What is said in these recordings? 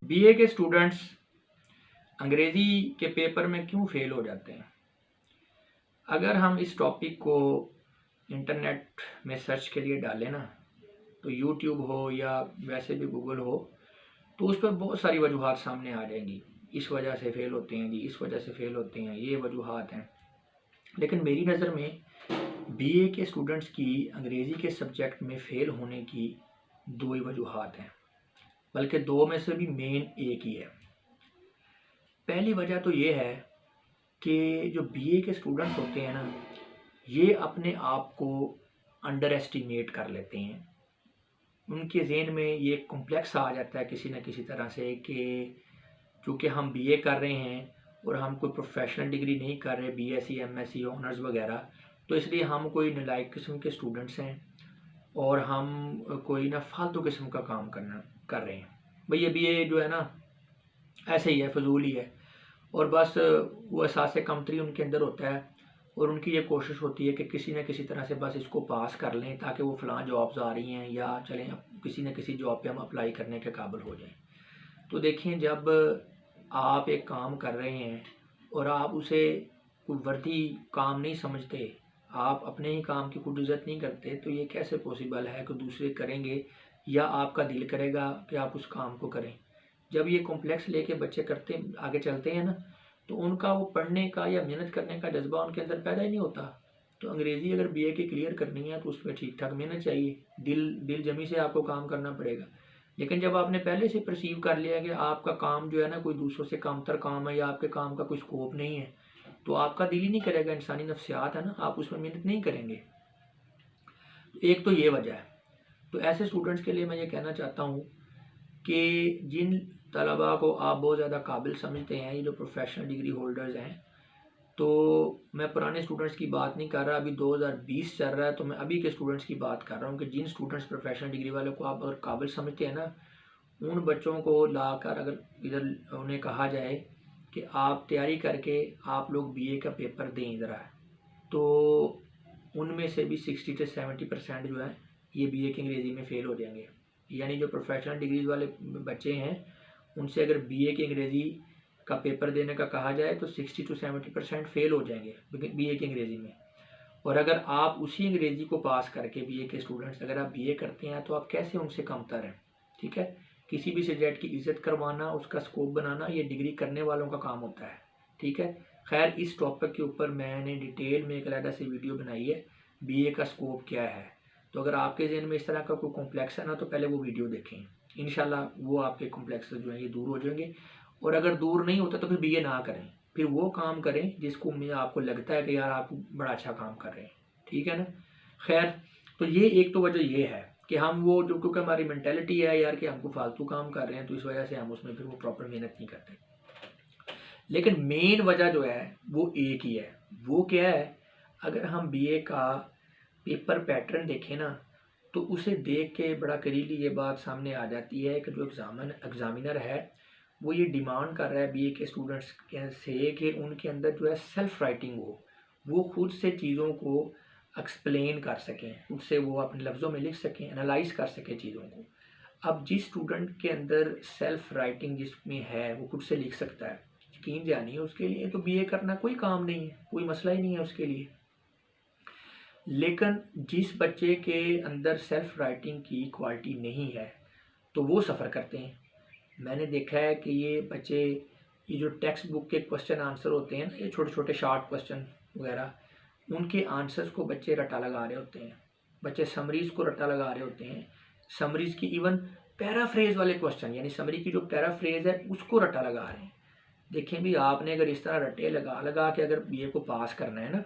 BA के students अंग्रेज़ी के पेपर में क्यों फेल हो जाते हैं? अगर हम इस टॉपिक को इंटरनेट में सर्च के लिए डालें ना, तो यूट्यूब हो या वैसे भी गूगल हो, तो उस पर बहुत सारी वजूहात सामने आ जाएंगी। इस वजह से फ़ेल होते हैं जी, इस वजह से फ़ेल होते हैं, ये वजूहात हैं। लेकिन मेरी नज़र में बीए के स्टूडेंट्स की अंग्रेज़ी के सब्जेक्ट में फ़ेल होने की दो ही वजूहात हैं, बल्कि दो में से भी मेन एक ही है। पहली वजह तो ये है कि जो बीए के स्टूडेंट्स होते हैं ना, ये अपने आप को अंडर एस्टिमेट कर लेते हैं। उनके ज़हन में ये कॉम्प्लेक्स आ जाता है किसी न किसी तरह से कि चूँकि हम बीए कर रहे हैं और हम कोई प्रोफेशनल डिग्री नहीं कर रहे, बीएससी, एमएससी, ऑनर्स वगैरह, तो इसलिए हम कोई नालायक किस्म के स्टूडेंट्स हैं और हम कोई ना फालतू किस्म का काम कर रहे हैं। भाई ये बीए जो है ना, ऐसे ही है, फजूल ही है। और बस वो एहसास कमतरी उनके अंदर होता है और उनकी ये कोशिश होती है कि किसी न किसी तरह से बस इसको पास कर लें ताकि वो फ़लाँ जॉब्स आ रही हैं या चलें किसी न किसी जॉब पे हम अप्लाई करने के काबिल हो जाएं। तो देखें, जब आप एक काम कर रहे हैं और आप उसे कोई वर्दी काम नहीं समझते, आप अपने ही काम की खुद इज़्ज़त नहीं करते, तो ये कैसे पॉसिबल है कि दूसरे करेंगे या आपका दिल करेगा कि आप उस काम को करें। जब ये कॉम्प्लेक्स लेके बच्चे करते आगे चलते हैं ना, तो उनका वो पढ़ने का या मेहनत करने का जज्बा उनके अंदर पैदा ही नहीं होता। तो अंग्रेज़ी अगर बीए की क्लियर करनी है तो उसमें ठीक ठाक मेहनत चाहिए, दिल जमी से आपको काम करना पड़ेगा। लेकिन जब आपने पहले से परसीव कर लिया कि आपका काम जो है ना कोई दूसरों से कमतर काम है या आपके काम का कोई स्कोप नहीं है, तो आपका दिल ही नहीं करेगा, इंसानी नफ्सियात है ना, आप उसमें मेहनत नहीं करेंगे। एक तो ये वजह है। तो ऐसे स्टूडेंट्स के लिए मैं ये कहना चाहता हूँ कि जिन तलबा को आप बहुत ज़्यादा काबिल समझते हैं, ये जो प्रोफेशनल डिग्री होल्डर्स हैं, तो मैं पुराने स्टूडेंट्स की बात नहीं कर रहा, अभी 2020 चल रहा है, तो मैं अभी के स्टूडेंट्स की बात कर रहा हूँ कि जिन स्टूडेंट्स प्रोफेशनल डिग्री वाले को आप अगर काबिल समझते हैं ना, उन बच्चों को लाकर अगर इधर उन्हें कहा जाए कि आप तैयारी करके आप लोग बीए का पेपर दें ज़रा, तो उनमें से भी 60 से 70% जो है ये बीए की अंग्रेज़ी में फ़ेल हो जाएंगे। यानी जो प्रोफेशनल डिग्रीज वाले बच्चे हैं, उनसे अगर बीए की अंग्रेज़ी का पेपर देने का कहा जाए तो 60 to 70% फ़ेल हो जाएंगे बीए की अंग्रेज़ी में। और अगर आप उसी अंग्रेज़ी को पास करके बीए के स्टूडेंट्स अगर आप बीए करते हैं, तो आप कैसे उनसे कमतर हैं? ठीक है, किसी भी सब्जेक्ट की इज़्ज़त करवाना, उसका स्कोप बनाना, ये डिग्री करने वालों का काम होता है। ठीक है, खैर इस टॉपिक के ऊपर मैंने डिटेल में एक अलग से वीडियो बनाई है, बीए का स्कोप क्या है। तो अगर आपके ज़हन में इस तरह का कोई कॉम्प्लेक्स है ना, तो पहले वो वीडियो देखें, इंशाल्लाह वो आपके कॉम्प्लेक्स जो हैं ये दूर हो जाएंगे। और अगर दूर नहीं होता तो फिर बीए ना करें, फिर वो काम करें जिसको में आपको लगता है कि यार आप बड़ा अच्छा काम कर रहे हैं। ठीक है ना। खैर, तो ये एक तो वजह ये है कि हम वो जो, क्योंकि हमारी मेंटेलिटी है यार कि हमको फालतू काम कर रहे हैं, तो इस वजह से हम उसमें फिर वो प्रॉपर मेहनत नहीं करते। लेकिन मेन वजह जो है वो एक ही है। वो क्या है? अगर हम बीए का पेपर पैटर्न देखें ना, तो उसे देख के बड़ा करीबी ये बात सामने आ जाती है कि जो एग्जामिनर है वो ये डिमांड कर रहा है बीए के स्टूडेंट्स से कि उनके अंदर जो है सेल्फ राइटिंग हो, वो खुद से चीज़ों को एक्सप्लेन कर सकें, खुद से वो अपने लफ्ज़ों में लिख सकें, एनालाइज कर सकें चीज़ों को। अब जिस स्टूडेंट के अंदर सेल्फ राइटिंग जिसमें है वो खुद से लिख सकता है, यकीन जानिए उसके लिए तो बीए करना कोई काम नहीं है, कोई मसला ही नहीं है उसके लिए। लेकिन जिस बच्चे के अंदर सेल्फ राइटिंग की क्वालिटी नहीं है, तो वो सफ़र करते हैं। मैंने देखा है कि ये बच्चे, ये जो टेक्स्ट बुक के क्वेश्चन आंसर होते हैं ना, ये छोटे छोटे शार्ट क्वेश्चन वगैरह, उनके आंसर्स को बच्चे रट्टा लगा रहे होते हैं, बच्चे समरीज़ को रट्टा लगा रहे होते हैं, समरीज़ की इवन पैराफ्रेज वाले क्वेश्चन, यानी समरी की जो पैराफ्रेज है उसको रट्टा लगा रहे हैं। देखें भी, आपने अगर इस तरह रट्टे लगा लगा के अगर बीए को पास करना है ना,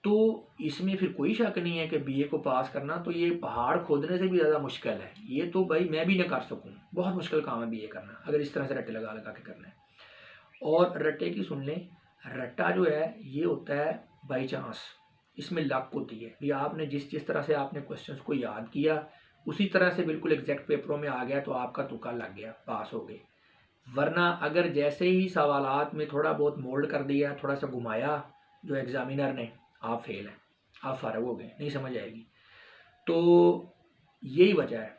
तो इसमें फिर कोई शक नहीं है कि बीए को पास करना तो ये पहाड़ खोदने से भी ज़्यादा मुश्किल है। ये तो भाई मैं भी ना कर सकूँ, बहुत मुश्किल काम है बीए करना अगर इस तरह से रट्टे लगा लगा के करना है। और रट्टे की सुन लें, रट्टा जो है ये होता है बाई चांस, इसमें लक होती है। भी आपने जिस तरह से आपने क्वेश्चंस को याद किया उसी तरह से बिल्कुल एग्जैक्ट पेपरों में आ गया तो आपका तुक्का लग गया, पास हो गए। वरना अगर जैसे ही सवालात में थोड़ा बहुत मोल्ड कर दिया, थोड़ा सा घुमाया जो एग्जामिनर ने, आप फेल हैं, आप फारग हो गए, नहीं समझ आएगी। तो यही वजह है।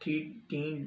3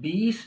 20